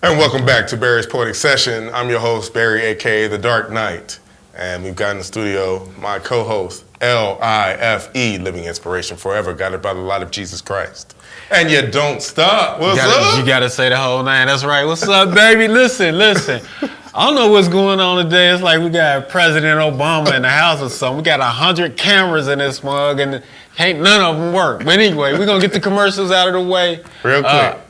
And welcome back to Barry's Poetic Session. I'm your host, Barry, a.k.a. The Dark Knight. And we've got in the studio my co-host, L-I-F-E, Living Inspiration Forever, guided by the light of Jesus Christ. And you don't stop. What's up? You got to say the whole name. That's right. What's up, baby? Listen. I don't know what's going on today. It's like we got President Obama in the house or something. We got 100 cameras in this mug, and ain't none of them work. But anyway, we're going to get the commercials out of the way. Real quick.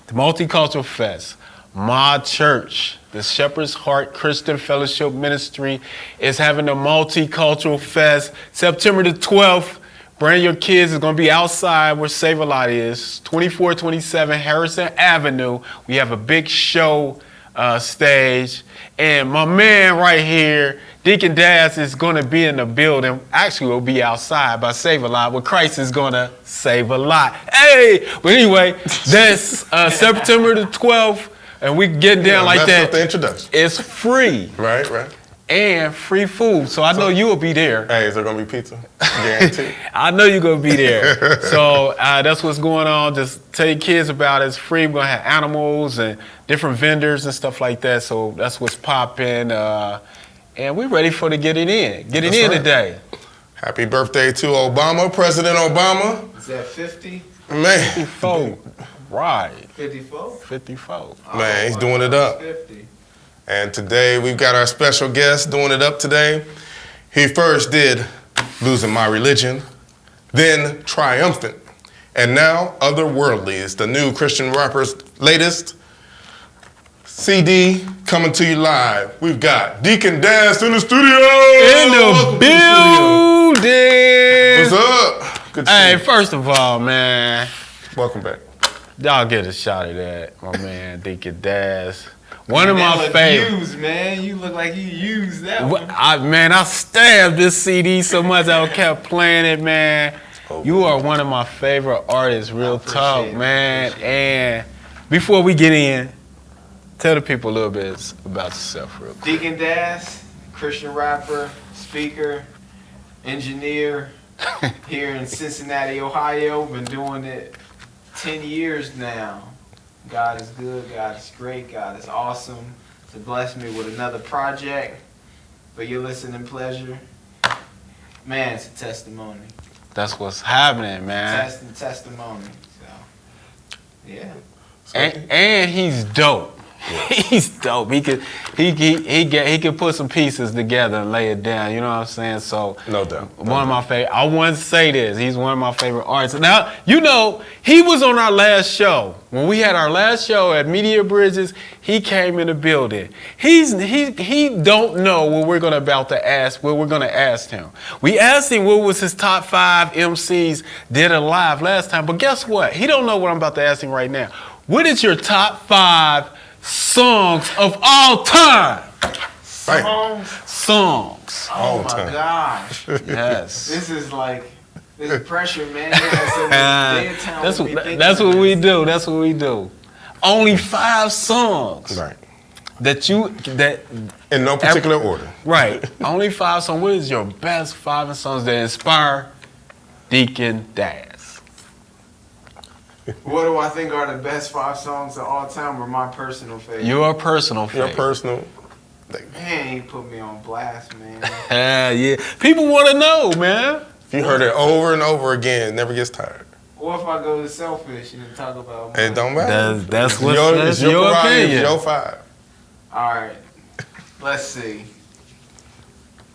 The Multicultural Fest. My church, the Shepherd's Heart Christian Fellowship Ministry, is having a Multicultural Fest September the 12th. Bring your kids. It's going to be outside where Save a Lot is, 2427 Harrison Avenue. We have a big show stage. And my man right here, Deacon D.A.S, is going to be in the building. Actually, we'll be outside by Save a Lot, where Christ is going to save a lot. Hey! But anyway, that's September the 12th, and we get down like that. The introduction. It's free. Right. And free food. So I know you will be there. Hey, is there going to be pizza? Guaranteed. I know you're going to be there. So that's what's going on. Just tell your kids about it. It's free. We're going to have animals and different vendors and stuff like that. So that's what's popping. And we're ready for to get it in. Get it in today. Happy birthday to Obama, President Obama. Is that 50? Man. 54. Right. 54? 54. Man, he's doing it up. 50. And today we've got our special guest doing it up today. He first did Losing My Religion, then Triumphant, and now Otherworldly is the new Christian rapper's latest CD coming to you live. We've got Deacon D.A.S in the studio. In the building. What's up? Good to see you. First of all, man. Welcome back. Y'all get a shot of that, my man, Deacon D.A.S. One of my favorites. Used, man. You look like you used that one. I stabbed this CD so much I kept playing it, man. You are one of my favorite artists, real talk, man. And before we get in, tell the people a little bit about yourself real quick. Deacon D.A.S, Christian rapper, speaker, engineer here in Cincinnati, Ohio. Been doing it 10 years now. God is good, God is great, God is awesome to bless me with another project for your listening pleasure. Man, it's a testimony. That's what's happening, man. Testimony. So, yeah. And he's dope. He's dope. He could put some pieces together and lay it down. You know what I'm saying? So no doubt. One of my favorite. I want to say this. He's one of my favorite artists. Now you know he was on our last show. When we had our last show at Media Bridges, he came in the building. He don't know what we're gonna ask him. We asked him what was his top 5 MCs did it live last time, but guess what? He don't know what I'm about to ask him right now. What is your top 5 songs of all time? Songs. Oh my gosh. Yes. This is pressure, man. That's what we do. That's what we do. Only 5 songs. Right. That in no particular order. Right. Only 5 songs. What is your best 5 songs that inspire Deacon D.A.S? What do I think are the best 5 songs of all time, or my personal favorite? Your personal favorite. Your personal. Man, you put me on blast, man. Yeah. People want to know, man. If you heard it over and over again, it never gets tired. Or if I go to Selfish and talk about money. It don't matter. That's your opinion. It's your 5. All right. Let's see.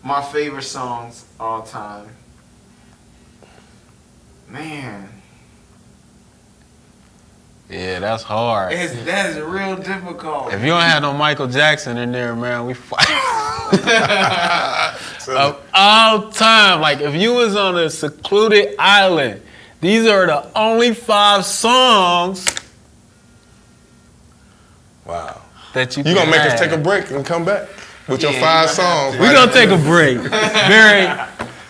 My favorite songs all time. Man. Yeah, that's hard. That is real difficult. If you don't have no Michael Jackson in there, man, we fight. Of all time, like if you was on a secluded island, these are the only 5 songs. Wow. That you gonna make us take a break and come back with your 5 songs. We're gonna take a break. Barry,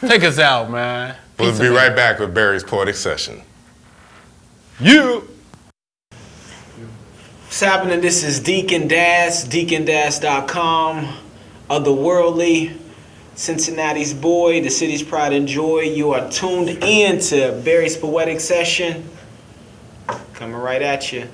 take us out, man. We'll be right back with Barry's Poetic Session. You. What's happening? This is Deacon D.A.S, DeaconD.A.S.com, Otherworldly, Cincinnati's boy, the city's pride and joy. You are tuned in to Barry's Poetic Session. Coming right at you.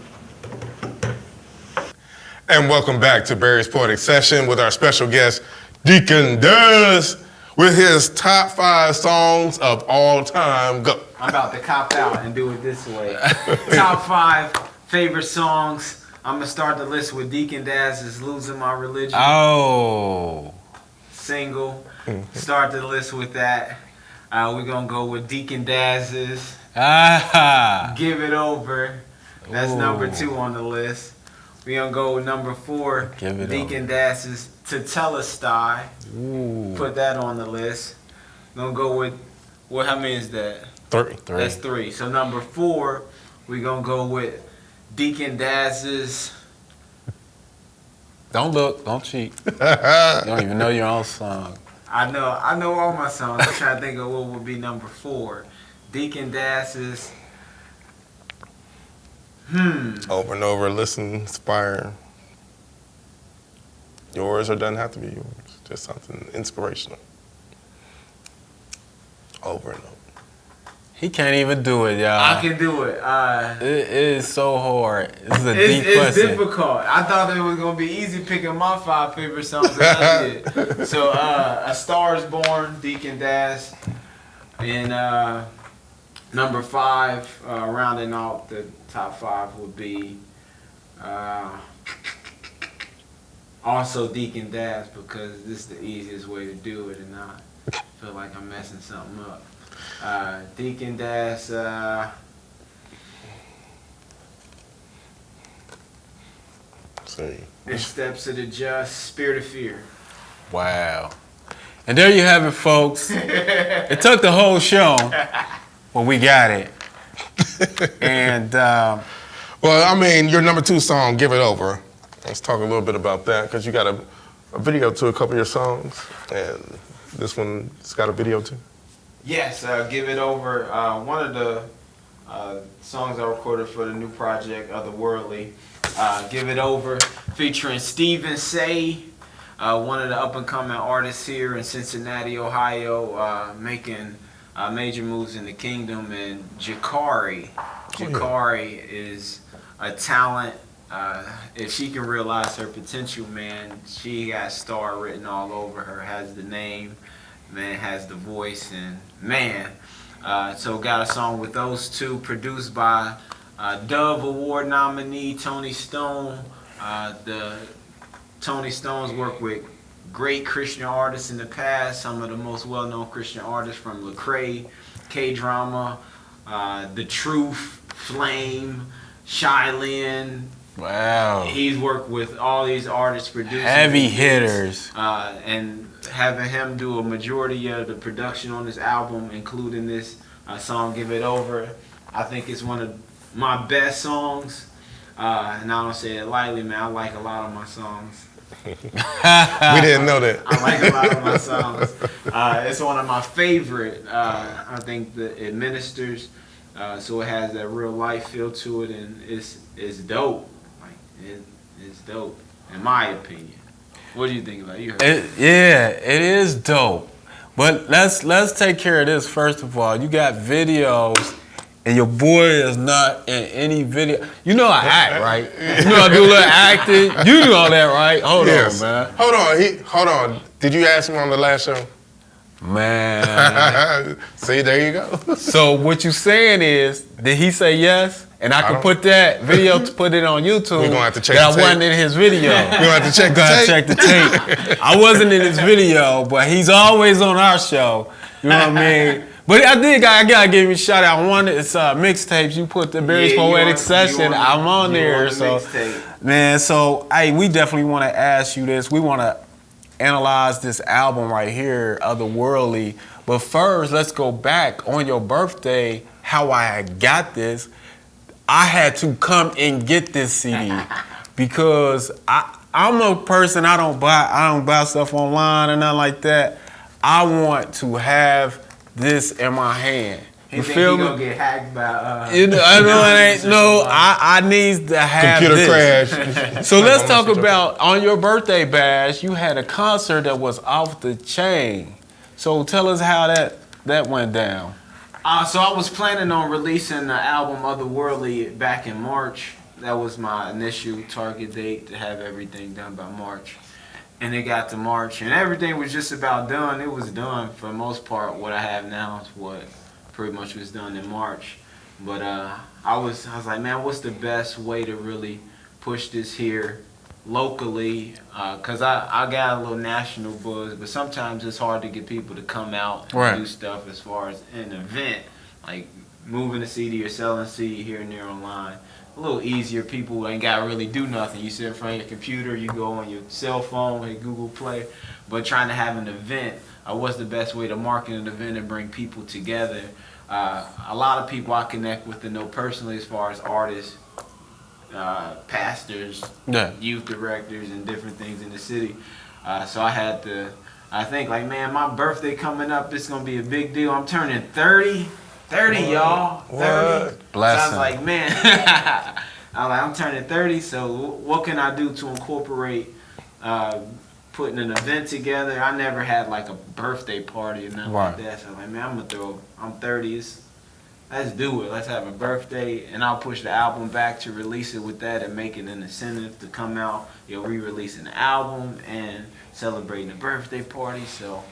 And welcome back to Barry's Poetic Session with our special guest, Deacon D.A.S, with his top 5 songs of all time. Go. I'm about to cop out and do it this way. Top 5 favorite songs. I'm going to start the list with Deacon D.A.'s Losing My Religion. Oh. Single. Start the list with that. We're going to go with Deacon D.A.'s Give It Over. That's number 2 on the list. We're going to go with number 4, Deacon D.A.'s Tetelestai. Put that on the list. We're going to go with, how many is that? 3. That's 3. So number 4, we're going to go with Deacon D.A.'s. Don't look, don't cheat. You don't even know your own song. I know all my songs. I'm trying to think of what would be number 4. Deacon D.A.'s. Over and over, listen, inspire. Yours or doesn't have to be yours. Just something inspirational. Over and over. He can't even do it, y'all. I can do it. It is so hard. This is a deep question. It's difficult. I thought it was going to be easy picking my 5 favorite songs that I did. So, A Star Is Born, Deacon D.A.S. And number 5, rounding out the top 5 would be also Deacon D.A.S, because this is the easiest way to do it and not feel like I'm messing something up. Deacon D.A.S, In Steps of the Just, Spirit of Fear. Wow. And there you have it, folks. It took the whole show, but we got it. And well, I mean, your number 2 song, Give It Over. Let's talk a little bit about that, because you got a video to a couple of your songs, and this one's got a video too. Yes, Give It Over. One of the songs I recorded for the new project, Otherworldly. Give It Over, featuring Stephen Say, one of the up-and-coming artists here in Cincinnati, Ohio, making major moves in the kingdom. And Jakari. Jakari is a talent. If she can realize her potential, man, she got star written all over her, has the name, man, has the voice, and man. So got a song with those 2, produced by Dove Award nominee Tony Stone. The Tony Stone's worked with great Christian artists in the past, some of the most well-known Christian artists from Lecrae, K-Drama, The Truth, Flame, Shylin. wow. He's worked with all these artists, producing Heavy hitters. and having him do a majority of the production on this album, including this song "Give It Over." I think it's one of my best songs, and I don't say it lightly, man. I like a lot of my songs. We didn't know that. I like a lot of my songs. It's one of my favorite. I think that it ministers, so it has that real life feel to it, and it's dope. Like it's dope, in my opinion. What do you think about it? You heard it. Yeah, it is dope. But let's take care of this first of all. You got videos, and your boy is not in any video. You know I act, right? You know I do a little acting. You do all that, right? Hold on, man. Hold on. Did you ask him on the last show? Man. See, there you go. So what you saying is, did he say yes? And I can put that video to put it on YouTube. We're gonna have to check that the tape. I wasn't in his video. We're gonna have to check the tape. Check the tape. I wasn't in his video, but he's always on our show. You know what I mean? But I gotta give you a shout out. One is mixtapes. You put the Barry's Poetic Session. I'm on there. So, man, so hey, we definitely want to ask you this. We want to analyze this album right here, Otherworldly. But first, let's go back on your birthday. How I got this. I had to come and get this CD because I'm a person. I don't buy stuff online or nothing like that. I want to have this in my hand. You feel me? Gonna get hacked by I know it ain't no. I need to have computer this. crash. So let's talk about on your birthday bash. You had a concert that was off the chain. So tell us how that went down. So I was planning on releasing the album Otherworldly back in March. that was my initial target date, to have everything done by March. And it got to March, and everything was just about done. It was done for the most part. What I have now is what pretty much was done in March. But I was like, man, what's the best way to really push this here locally? Because I got a little national buzz, but sometimes it's hard to get people to come out and do stuff as far as an event, like moving a CD or selling a CD here and there online. A little easier. People ain't got to really do nothing. You sit in front of your computer, you go on your cell phone, hit Google Play. But trying to have an event, what's the best way to market an event and bring people together? A lot of people I connect with and know personally, as far as artists, pastors, youth directors, and different things in the city. So I think like, man, my birthday coming up, it's going to be a big deal. I'm turning 30. 30, y'all. 30. Blessing. So I was like, man, I'm turning 30, so what can I do to incorporate putting an event together? I never had like a birthday party or nothing like that. So I'm like, man, I'm 30. Let's do it. Let's have a birthday, and I'll push the album back to release it with that and make it an incentive to come out. You'll re-release an album and celebrating a birthday party. So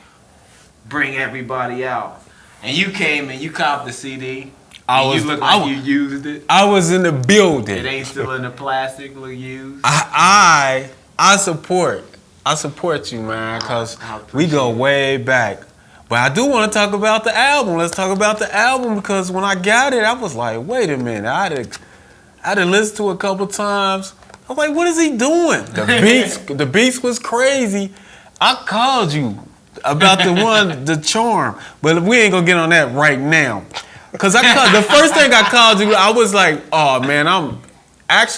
bring everybody out. And you came and you copped the CD. You look like you used it. I was in the building. It ain't still in the plastic, look used. I support you, man, because we go way back. But I do want to talk about the album. Let's talk about the album, because when I got it, I was like, wait a minute. I had to listen to it a couple times. I was like, what is he doing? The beats was crazy. I called you about the charm, but we ain't gonna get on that right now. Cause the first thing I called you, I was like, oh man,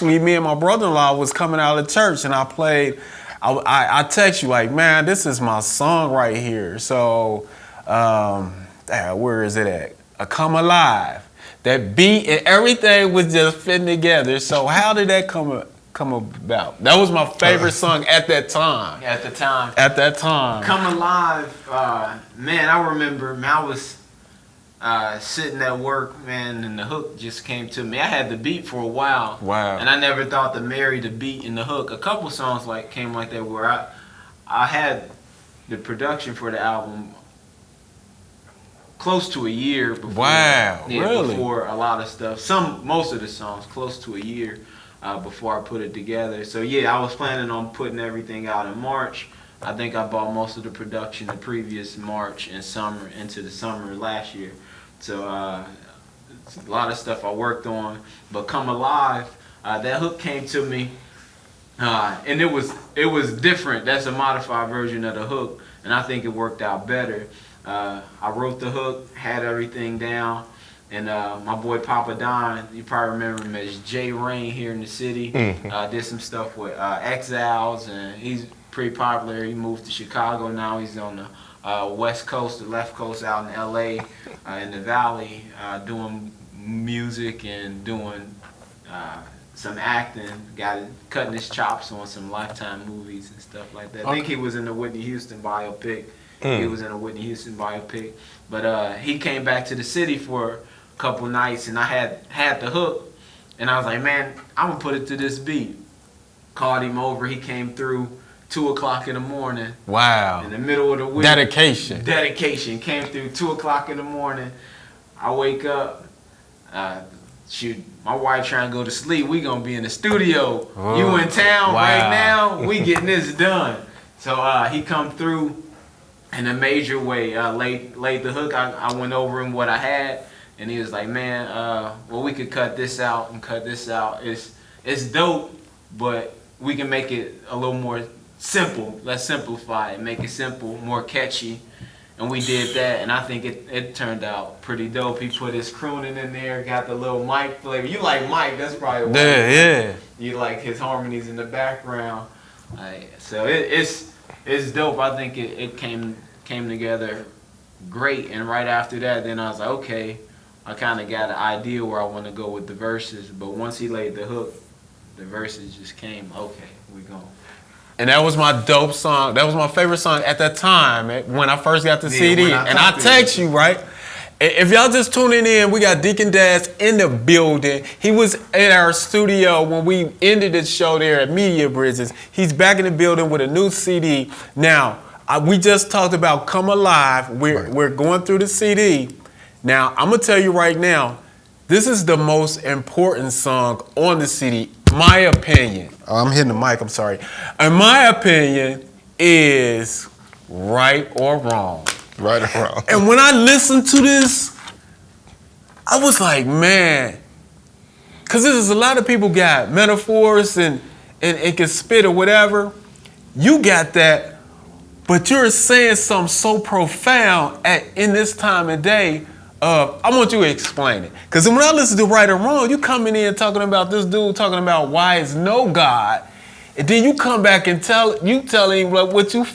me and my brother-in-law was coming out of church, and I played. I text you like, man, this is my song right here. So, where is it at? Come Alive. That beat and everything was just fitting together. So how did that come about? That was my favorite song at that time. At the time. At that time. Come Alive, man, I remember, man, I was sitting at work, man, and the hook just came to me. I had the beat for a while. Wow. And I never thought to marry the beat and the hook. A couple songs came like that where I had the production for the album close to a year before. Wow, really? Before a lot of stuff. Most of the songs, close to a year before I put it together. So yeah, I was planning on putting everything out in March. I think I bought most of the production the previous March and summer into the summer last year. So a lot of stuff I worked on. But Come Alive, that hook came to me, and it was different. That's a modified version of the hook, and I think it worked out better. I wrote the hook, had everything down, and my boy Papa Don, you probably remember him as J Rain here in the city. Did some stuff with Exiles, and he's pretty popular. He moved to Chicago now. He's on the west coast, the left coast, out in L.A. In the Valley, doing music and doing some acting. Cutting his chops on some Lifetime movies and stuff like that. I think he was in the Whitney Houston biopic. He was in a Whitney Houston biopic. But he came back to the city for a couple nights, and I had the hook, and I was like, man, I'm gonna put it to this beat. Called him over. He came through 2 o'clock in the morning. Wow. In the middle of the week. Dedication. Came through 2 o'clock in the morning. I wake up. My wife trying to go to sleep. We gonna be in the studio. Oh, you in town right now? We getting this done. So he come through in a major way. Laid the hook. I went over him what I had, and he was like, man, well, we could cut this out and cut this out. It's dope, but we can make it a little more simple. Let's simplify it, make it simple, more catchy. And we did that, and I think it turned out pretty dope. He put his crooning in there, got the little Mike flavor. You like Mike, that's probably why. Yeah. You like his harmonies in the background. So it's dope. I think it came together great. And right after that, then I was like, okay, I kind of got an idea where I want to go with the verses. But once he laid the hook, the verses just came, okay, we going. And that was my dope song. That was my favorite song at that time when I first got the CD. And I text you, right? If y'all just tuning in, we got Deacon D.A.S in the building. He was at our studio when we ended the show there at Media Bridges. He's back in the building with a new CD. Now, we just talked about Come Alive. We're going through the CD. Now, I'm going to tell you right now, this is the most important song on the CD, my opinion. Oh, I'm hitting the mic, I'm sorry. In my opinion, is Right or Wrong. Right or wrong. And when I listened to this, I was like, man, because there's a lot of people got metaphors and can spit or whatever. You got that, but you're saying something so profound in this time and day. I want you to explain it. Because when I listen to Right or Wrong, you coming in talking about this dude talking about why is no God, and then you come back and tell him what you.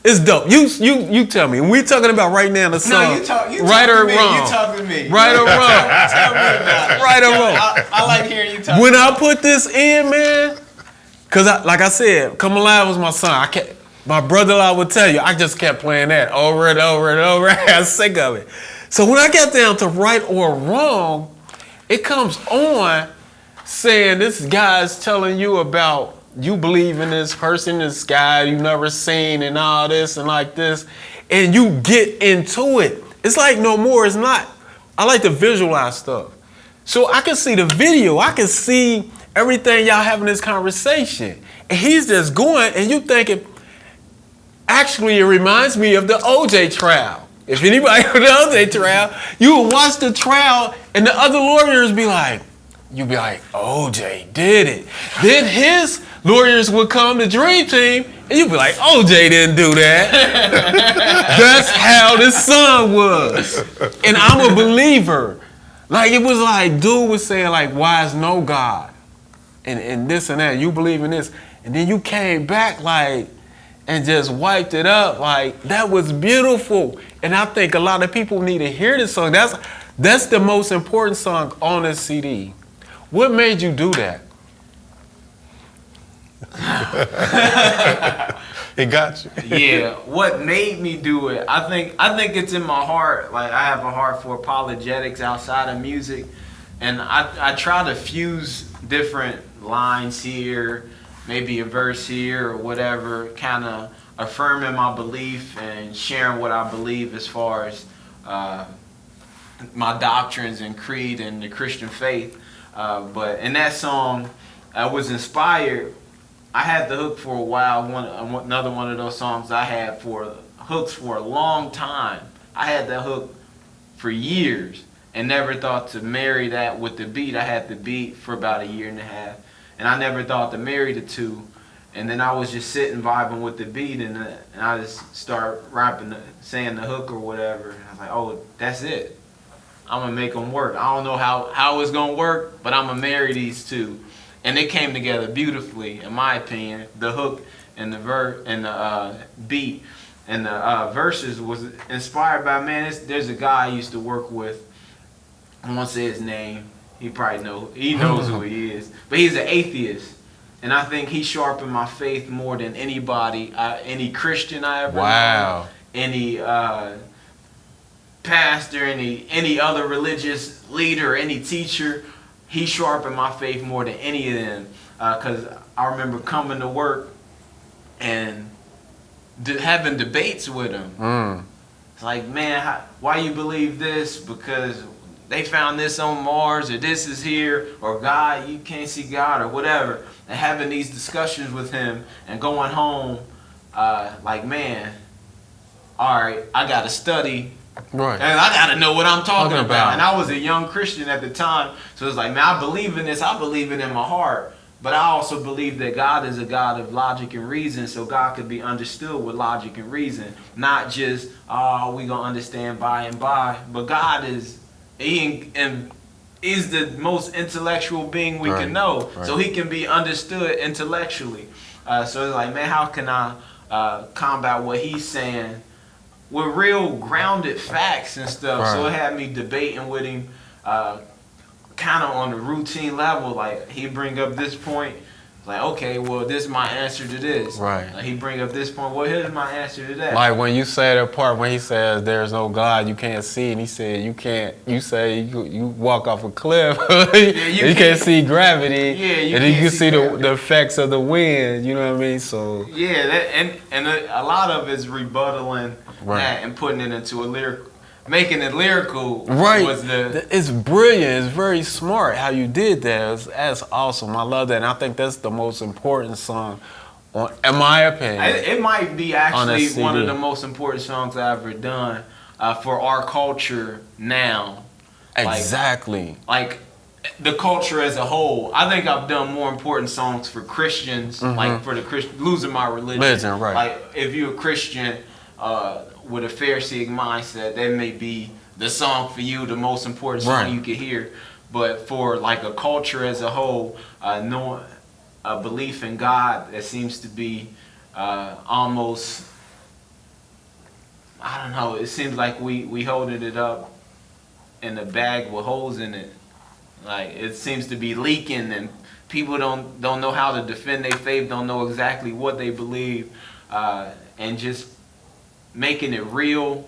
It's dope. You tell me. We talking about right now the song. You Right or me. wrong? You talking to me. Right or wrong? Tell me about it. Right or wrong? I like hearing you talk. When I put this in, man, because like I said, Come Alive was my song. My brother-in-law would tell you, I just kept playing that over and over and over. I was sick of it. So when I got down to Right or Wrong, it comes on saying this guy's telling you about you believe in this person, this guy you never seen and all this and like this, and you get into it. It's like no more, it's not. I like to visualize stuff. So I can see the video, I can see everything y'all having this conversation. And he's just going and you thinking, actually it reminds me of the OJ trial. If anybody heard the OJ trial, you would watch the trial and the other lawyers be like, OJ did it. Then his lawyers would come, the Dream Team, and you'd be like, OJ didn't do that. That's how this song was. And I'm a believer. Like, it was like, dude was saying, like, why is no God? And this and that, you believe in this. And then you came back, like, and just wiped it up. Like, that was beautiful. And I think a lot of people need to hear this song. That's the most important song on this CD. What made you do that? He got you. Yeah, what made me do it? I think it's in my heart. Like, I have a heart for apologetics outside of music, and I try to fuse different lines here, maybe a verse here or whatever, kind of affirming my belief and sharing what I believe as far as my doctrines and creed and the Christian faith. But in that song, I was inspired. I had the hook for a while. Another one of those songs I had for hooks for a long time. I had that hook for years and never thought to marry that with the beat. I had the beat for about a year and a half, and I never thought to marry the two. And then I was just sitting vibing with the beat, and I just start rapping, saying the hook or whatever. And I was like, oh, that's it. I'm gonna make them work. I don't know how it's gonna work, but I'm gonna marry these two. And it came together beautifully, in my opinion. The hook and the beat and the verses was inspired by, man, there's a guy I used to work with. I won't say his name. He knows who he is. But he's an atheist. And I think he sharpened my faith more than anybody, any Christian I ever know, any pastor, any other religious leader, any teacher. He sharpened my faith more than any of them. Because I remember coming to work and having debates with him. It's like, man, why you believe this? Because they found this on Mars, or this is here, or God, you can't see God, or whatever. And having these discussions with him and going home, like, man, all right, I got to study. Right. And I got to know what I'm talking about. And I was a young Christian at the time. So it's like, man, I believe in this. I believe it in my heart. But I also believe that God is a God of logic and reason. So God could be understood with logic and reason. Not just, oh, we going to understand by and by. But God is the most intellectual being we can know. Right. So he can be understood intellectually. So it's like, man, how can I combat what he's saying with real grounded facts and stuff? Right. So it had me debating with him kind of on a routine level. Like, he'd bring up this point, like, okay, well, this is my answer to this. Right. Like, he bring up this point. Well, here's my answer to that. Like when you say that part when he says there's no God, you can't see, and he said you can't. You say you walk off a cliff, you can't see gravity, Yeah, and then you can see gravity. the effects of the wind. You know what I mean? So Yeah, and a lot of it's rebuttaling Right. that and putting it into a lyric, making it lyrical. right, Was the it's brilliant. It's very smart how you did that. That's awesome. I love that, and I think that's the most important song, in my opinion. it might be On a actually one of CD. the most important songs I've ever done for our culture now. Exactly. Like the culture as a whole. I think I've done more important songs for Christians, like for the Christian, losing my religion. Right. Like if you're a Christian with a Pharisaic mindset, that may be the song for you, the most important song Right. you could hear. But for like a culture as a whole, knowing a belief in God that seems to be almost, I don't know, it seems like we holding it up in a bag with holes in it. Like it seems to be leaking, and people don't know how to defend their faith, don't know exactly what they believe, and just making it real.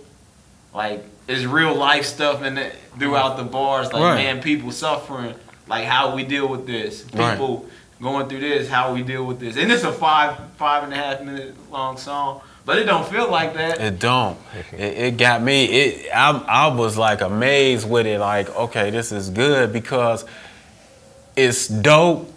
Like it's real life stuff in it throughout the bars. Like Right. man, people suffering. Like how we deal with this. Right. People going through this. How we deal with this. And it's a 5.5 minute long song, but it don't feel like that. It don't. It got me. I was like amazed with it. Like, okay, this is good because it's dope,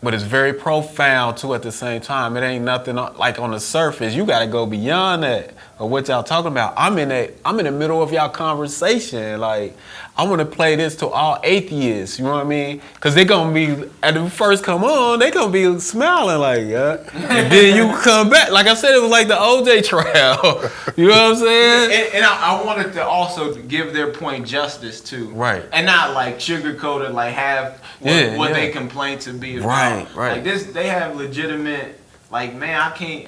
but it's very profound too at the same time. It ain't nothing like on the surface. You got to go beyond that of what y'all talking about. I'm in the middle of y'all conversation. Like, I want to play this to all atheists. You know what I mean? Because they gonna be at the first come on, they gonna be smiling like, yeah. And then you come back. Like I said, it was like the OJ trial. You know what I'm saying? And I wanted to also give their point justice too. Right. And not like sugarcoat it, like have what they complain to be about. Right. Like this, they have legitimate, like, man,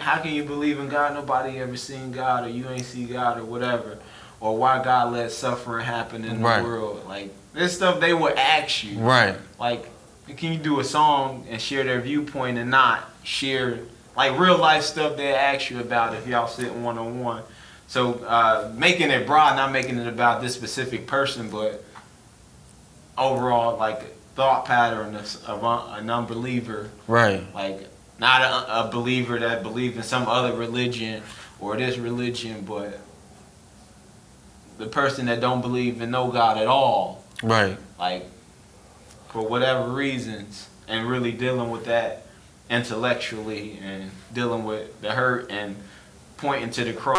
how can you believe in God? Nobody ever seen God, or you ain't see God, or whatever. Or why God let suffering happen in the world. Like, this stuff they would ask you. Right. Like, can you do a song and share their viewpoint and not share, like, real life stuff they ask you about if y'all sitting one-on-one. So, making it broad, not making it about this specific person, but overall, like, thought pattern of an unbeliever. Right. Like, not a believer that believes in some other religion or this religion, but the person that don't believe in no God at all. Right. Like, for whatever reasons, and really dealing with that intellectually and dealing with the hurt and pointing to the cross.